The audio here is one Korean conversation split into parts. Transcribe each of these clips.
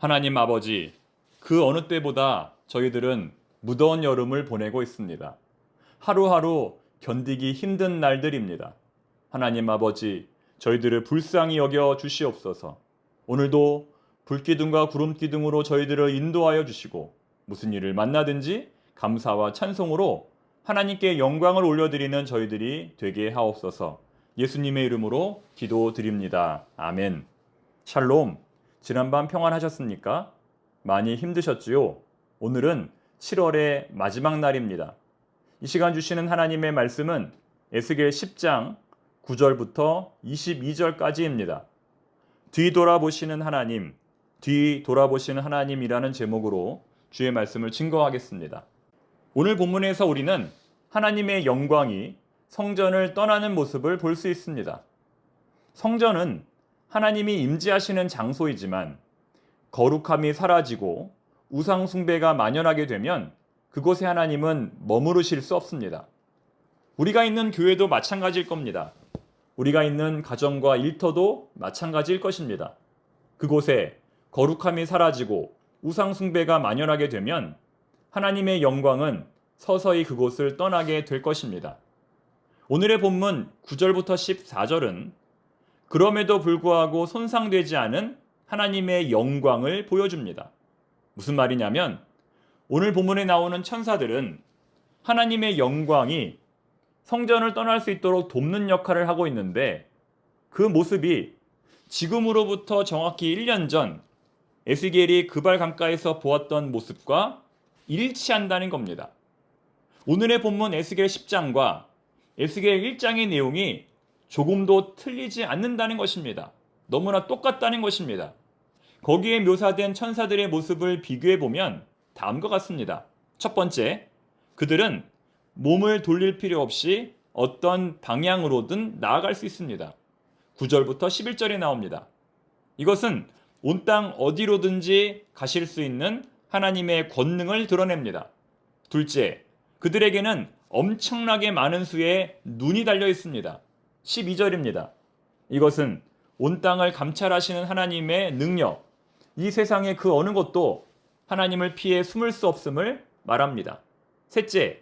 하나님 아버지, 그 어느 때보다 저희들은 무더운 여름을 보내고 있습니다. 하루하루 견디기 힘든 날들입니다. 하나님 아버지, 저희들을 불쌍히 여겨 주시옵소서. 오늘도 불기둥과 구름기둥으로 저희들을 인도하여 주시고 무슨 일을 만나든지 감사와 찬송으로 하나님께 영광을 올려드리는 저희들이 되게 하옵소서. 예수님의 이름으로 기도드립니다. 아멘. 샬롬. 지난밤 평안하셨습니까? 많이 힘드셨지요? 오늘은 7월의 마지막 날입니다. 이 시간 주시는 하나님의 말씀은 에스겔 10장 9절부터 22절까지입니다. 뒤돌아보시는 하나님, 뒤돌아보시는 하나님이라는 제목으로 주의 말씀을 증거하겠습니다. 오늘 본문에서 우리는 하나님의 영광이 성전을 떠나는 모습을 볼 수 있습니다. 성전은 하나님이 임재하시는 장소이지만 거룩함이 사라지고 우상 숭배가 만연하게 되면 그곳에 하나님은 머무르실 수 없습니다. 우리가 있는 교회도 마찬가지일 겁니다. 우리가 있는 가정과 일터도 마찬가지일 것입니다. 그곳에 거룩함이 사라지고 우상 숭배가 만연하게 되면 하나님의 영광은 서서히 그곳을 떠나게 될 것입니다. 오늘의 본문 9절부터 14절은 그럼에도 불구하고 손상되지 않은 하나님의 영광을 보여줍니다. 무슨 말이냐면 오늘 본문에 나오는 천사들은 하나님의 영광이 성전을 떠날 수 있도록 돕는 역할을 하고 있는데 그 모습이 지금으로부터 정확히 1년 전 에스겔이 그발 강가에서 보았던 모습과 일치한다는 겁니다. 오늘의 본문 에스겔 10장과 에스겔 1장의 내용이 조금도 틀리지 않는다는 것입니다. 너무나 똑같다는 것입니다. 거기에 묘사된 천사들의 모습을 비교해 보면 다음과 같습니다. 첫 번째, 그들은 몸을 돌릴 필요 없이 어떤 방향으로든 나아갈 수 있습니다. 9절부터 11절에 나옵니다. 이것은 온 땅 어디로든지 가실 수 있는 하나님의 권능을 드러냅니다. 둘째, 그들에게는 엄청나게 많은 수의 눈이 달려 있습니다. 12절입니다. 이것은 온 땅을 감찰하시는 하나님의 능력, 이 세상의 그 어느 것도 하나님을 피해 숨을 수 없음을 말합니다. 셋째,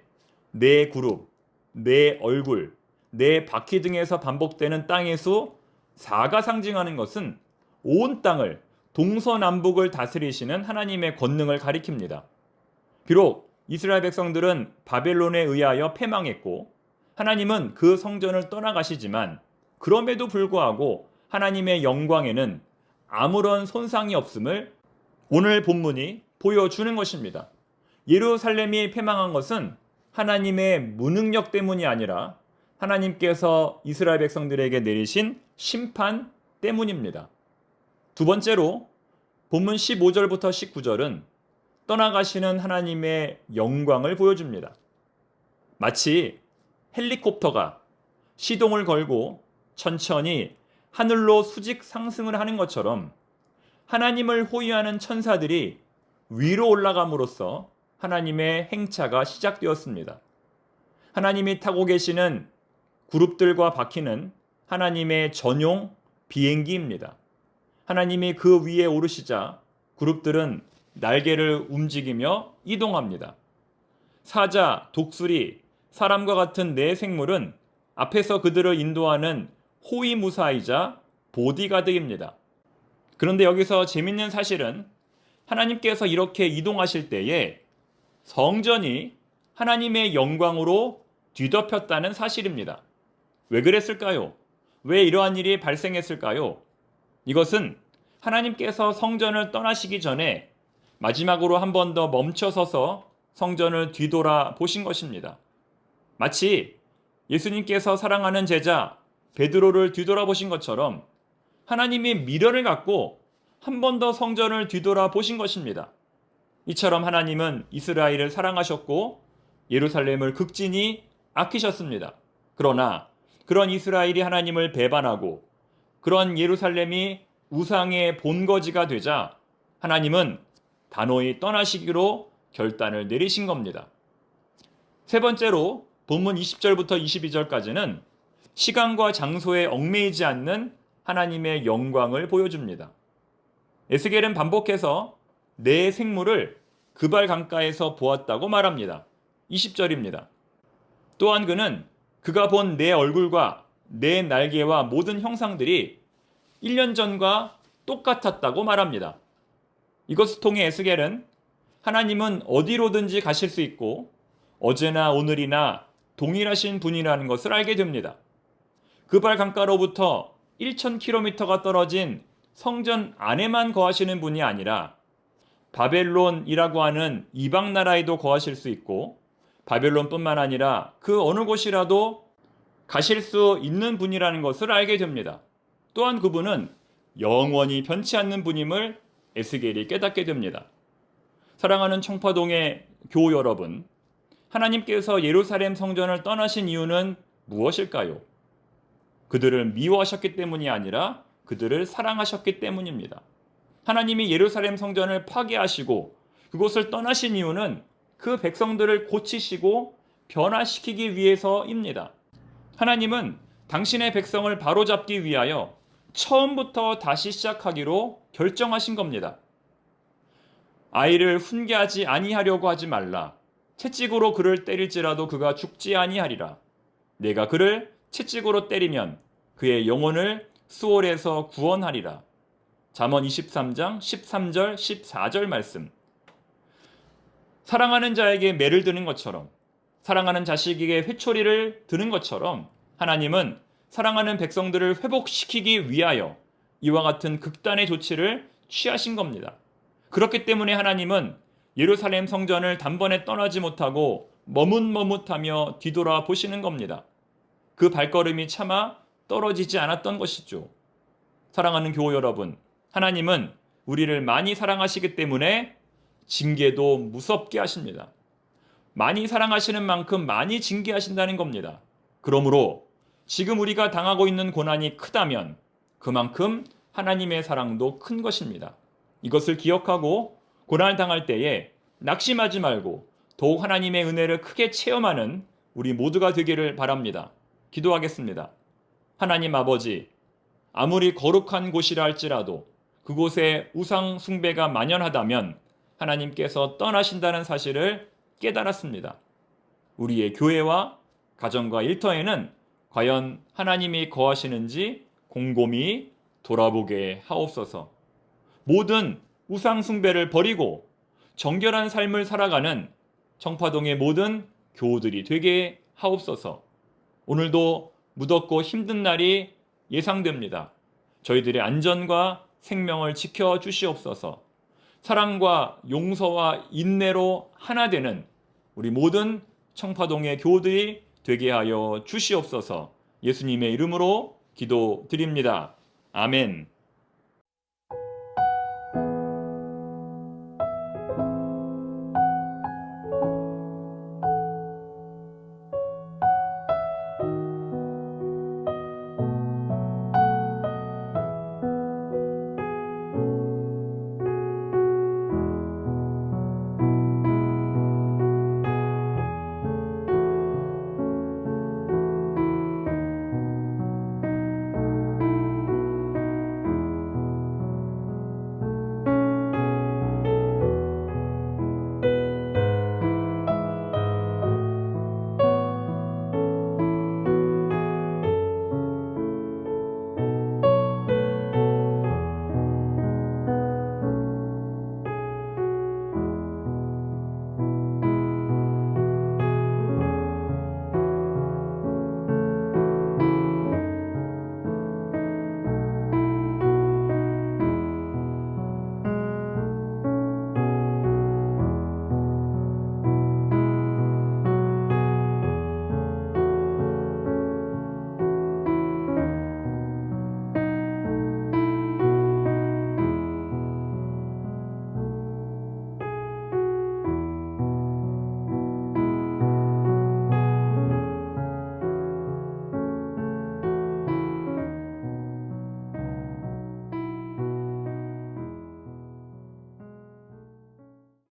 네 그룹, 네 얼굴, 네 바퀴 등에서 반복되는 땅의 수 4가 상징하는 것은 온 땅을 동서남북을 다스리시는 하나님의 권능을 가리킵니다. 비록 이스라엘 백성들은 바벨론에 의하여 패망했고 하나님은 그 성전을 떠나가시지만 그럼에도 불구하고 하나님의 영광에는 아무런 손상이 없음을 오늘 본문이 보여주는 것입니다. 예루살렘이 패망한 것은 하나님의 무능력 때문이 아니라 하나님께서 이스라엘 백성들에게 내리신 심판 때문입니다. 두 번째로 본문 15절부터 19절은 떠나가시는 하나님의 영광을 보여줍니다. 마치 헬리콥터가 시동을 걸고 천천히 하늘로 수직 상승을 하는 것처럼 하나님을 호위하는 천사들이 위로 올라감으로써 하나님의 행차가 시작되었습니다. 하나님이 타고 계시는 그룹들과 바퀴는 하나님의 전용 비행기입니다. 하나님이 그 위에 오르시자 그룹들은 날개를 움직이며 이동합니다. 사자, 독수리, 사람과 같은 네 생물은 앞에서 그들을 인도하는 호위무사이자 보디가드입니다. 그런데 여기서 재밌는 사실은 하나님께서 이렇게 이동하실 때에 성전이 하나님의 영광으로 뒤덮였다는 사실입니다. 왜 그랬을까요? 왜 이러한 일이 발생했을까요? 이것은 하나님께서 성전을 떠나시기 전에 마지막으로 한 번 더 멈춰서서 성전을 뒤돌아 보신 것입니다. 마치 예수님께서 사랑하는 제자 베드로를 뒤돌아보신 것처럼 하나님이 미련을 갖고 한 번 더 성전을 뒤돌아 보신 것입니다. 이처럼 하나님은 이스라엘을 사랑하셨고 예루살렘을 극진히 아끼셨습니다. 그러나 그런 이스라엘이 하나님을 배반하고 그런 예루살렘이 우상의 본거지가 되자 하나님은 단호히 떠나시기로 결단을 내리신 겁니다. 세 번째로 본문 20절부터 22절까지는 시간과 장소에 얽매이지 않는 하나님의 영광을 보여줍니다. 에스겔은 반복해서 내 생물을 그발 강가에서 보았다고 말합니다. 20절입니다. 또한 그는 그가 본 내 얼굴과 내 날개와 모든 형상들이 1년 전과 똑같았다고 말합니다. 이것을 통해 에스겔은 하나님은 어디로든지 가실 수 있고 어제나 오늘이나 동일하신 분이라는 것을 알게 됩니다. 그발 강가로부터 1000km가 떨어진 성전 안에만 거하시는 분이 아니라 바벨론이라고 하는 이방 나라에도 거하실 수 있고 바벨론뿐만 아니라 그 어느 곳이라도 가실 수 있는 분이라는 것을 알게 됩니다. 또한 그분은 영원히 변치 않는 분임을 에스겔이 깨닫게 됩니다. 사랑하는 청파동의 교우 여러분, 하나님께서 예루살렘 성전을 떠나신 이유는 무엇일까요? 그들을 미워하셨기 때문이 아니라 그들을 사랑하셨기 때문입니다. 하나님이 예루살렘 성전을 파괴하시고 그곳을 떠나신 이유는 그 백성들을 고치시고 변화시키기 위해서입니다. 하나님은 당신의 백성을 바로잡기 위하여 처음부터 다시 시작하기로 결정하신 겁니다. 아이를 훈계하지 아니하려고 하지 말라. 채찍으로 그를 때릴지라도 그가 죽지 아니하리라. 내가 그를 채찍으로 때리면 그의 영혼을 수월에서 구원하리라. 잠언 23장 13절 14절 말씀. 사랑하는 자에게 매를 드는 것처럼, 사랑하는 자식에게 회초리를 드는 것처럼 하나님은 사랑하는 백성들을 회복시키기 위하여 이와 같은 극단의 조치를 취하신 겁니다. 그렇기 때문에 하나님은 예루살렘 성전을 단번에 떠나지 못하고 머뭇머뭇하며 뒤돌아 보시는 겁니다. 그 발걸음이 차마 떨어지지 않았던 것이죠. 사랑하는 교우 여러분, 하나님은 우리를 많이 사랑하시기 때문에 징계도 무섭게 하십니다. 많이 사랑하시는 만큼 많이 징계하신다는 겁니다. 그러므로 지금 우리가 당하고 있는 고난이 크다면 그만큼 하나님의 사랑도 큰 것입니다. 이것을 기억하고 고난을 당할 때에 낙심하지 말고 더욱 하나님의 은혜를 크게 체험하는 우리 모두가 되기를 바랍니다. 기도하겠습니다. 하나님 아버지, 아무리 거룩한 곳이라 할지라도 그곳에 우상 숭배가 만연하다면 하나님께서 떠나신다는 사실을 깨달았습니다. 우리의 교회와 가정과 일터에는 과연 하나님이 거하시는지 곰곰이 돌아보게 하옵소서. 모든 우상 숭배를 버리고 정결한 삶을 살아가는 청파동의 모든 교우들이 되게 하옵소서. 오늘도 무덥고 힘든 날이 예상됩니다. 저희들의 안전과 생명을 지켜 주시옵소서. 사랑과 용서와 인내로 하나 되는 우리 모든 청파동의 교우들이 되게 하여 주시옵소서. 예수님의 이름으로 기도드립니다. 아멘.